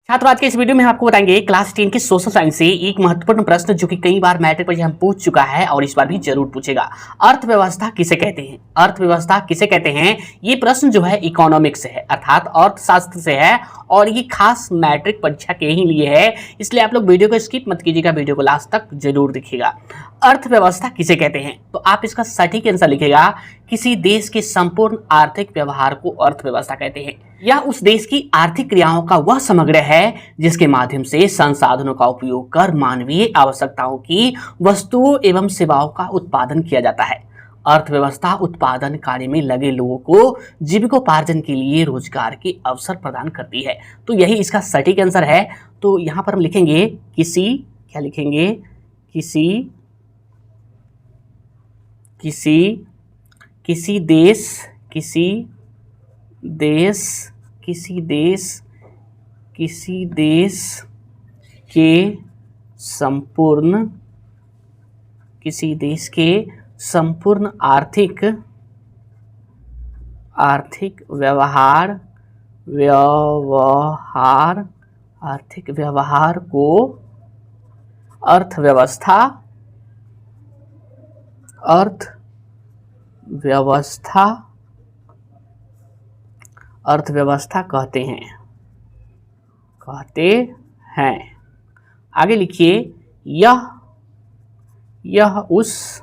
छात्र आज के इस वीडियो में हम आपको बताएंगे क्लास 10 के सोशल साइंस से एक महत्वपूर्ण प्रश्न जो कि कई बार मैट्रिक पर हम पूछ चुका है और इस बार भी जरूर पूछेगा। अर्थव्यवस्था किसे कहते हैं? अर्थव्यवस्था किसे कहते हैं? ये प्रश्न जो है इकोनॉमिक्स से है, अर्थात अर्थशास्त्र से है और ये खास मैट्रिक परीक्षा के ही लिए है, इसलिए आप लोग वीडियो को स्किप मत कीजिएगा, वीडियो को लास्ट तक जरूर देखिएगा। अर्थव्यवस्था किसे कहते हैं? तो आप इसका सटीक आंसर लिखेगा, किसी देश के संपूर्ण आर्थिक व्यवहार को अर्थव्यवस्था कहते हैं। यह उस देश की आर्थिक क्रियाओं का वह समग्र है जिसके माध्यम से संसाधनों का उपयोग कर मानवीय आवश्यकताओं की वस्तुओं एवं सेवाओं का उत्पादन किया जाता है। अर्थव्यवस्था उत्पादन कार्य में लगे लोगों को जीविकोपार्जन के लिए रोजगार के अवसर प्रदान करती है। तो यही इसका सटीक आंसर है। तो यहां पर हम लिखेंगे किसी देश के संपूर्ण आर्थिक व्यवहार को अर्थव्यवस्था कहते हैं। आगे लिखिए, यह उस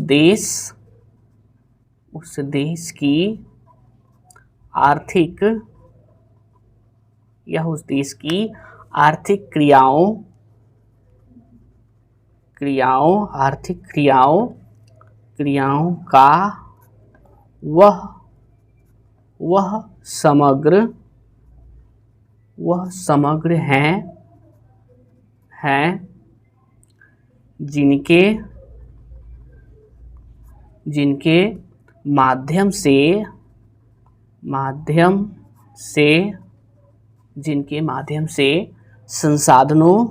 देश की आर्थिक क्रियाओं का वह समग्र है जिनके माध्यम से संसाधनों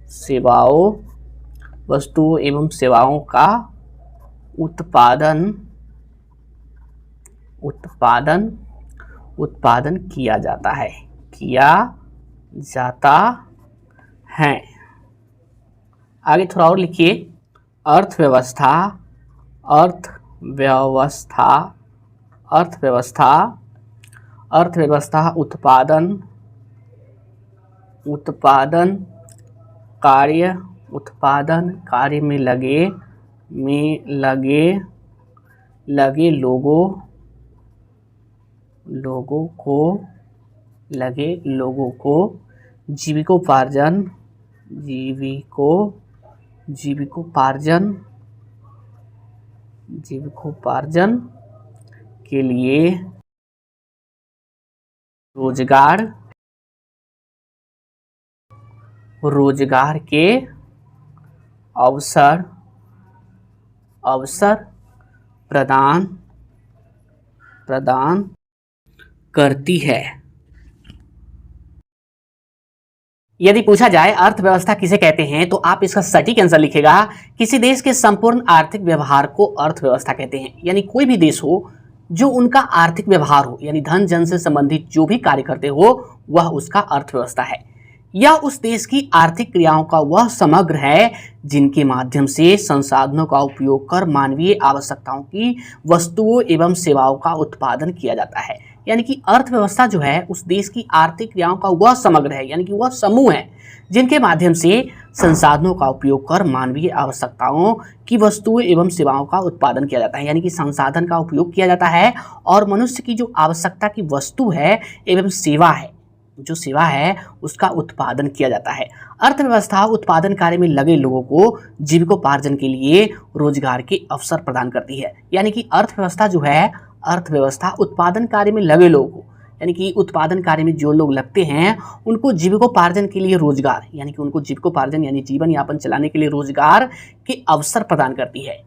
का उपयोग कर मानवीय आवश्यकताओं की वस्तुओं एवं सेवाओं का उत्पादन किया जाता है। आगे थोड़ा और लिखिए, अर्थव्यवस्था उत्पादन कार्य में लगे लोगों को जीविकोपार्जन के लिए रोजगार के अवसर प्रदान करती है। यदि पूछा जाए अर्थव्यवस्था किसे कहते हैं तो आप इसका सटीक आंसर लिखेगा, किसी देश के संपूर्ण आर्थिक व्यवहार को अर्थव्यवस्था कहते हैं। यानी कोई भी देश हो जो उनका आर्थिक व्यवहार हो, यानी धन जन से संबंधित जो भी कार्य करते हो, वह उसका अर्थव्यवस्था है। यह उस देश की आर्थिक क्रियाओं का वह समग्र है जिनके माध्यम से संसाधनों का उपयोग कर मानवीय आवश्यकताओं की वस्तुओं एवं सेवाओं का उत्पादन किया जाता है। यानी कि अर्थव्यवस्था जो है उस देश की आर्थिक क्रियाओं का वह समग्र है, यानी कि वह समूह है जिनके माध्यम से संसाधनों का उपयोग कर मानवीय आवश्यकताओं की वस्तुएं एवं सेवाओं का उत्पादन किया जाता है। यानी कि संसाधन का उपयोग किया जाता है और मनुष्य की जो आवश्यकता की वस्तु है एवं सेवा है जो सेवा है उसका उत्पादन किया जाता है। अर्थव्यवस्था उत्पादन कार्य में लगे लोगों को जीविकोपार्जन के लिए रोजगार के अवसर प्रदान करती है। यानी कि अर्थव्यवस्था जो है, अर्थव्यवस्था उत्पादन कार्य में लगे लोगों को, यानी कि उत्पादन कार्य में जो लोग लगते हैं उनको जीविकोपार्जन के लिए रोजगार, यानी कि उनको जीविकोपार्जन यानी जीवन यापन चलाने के लिए रोजगार के अवसर प्रदान करती है।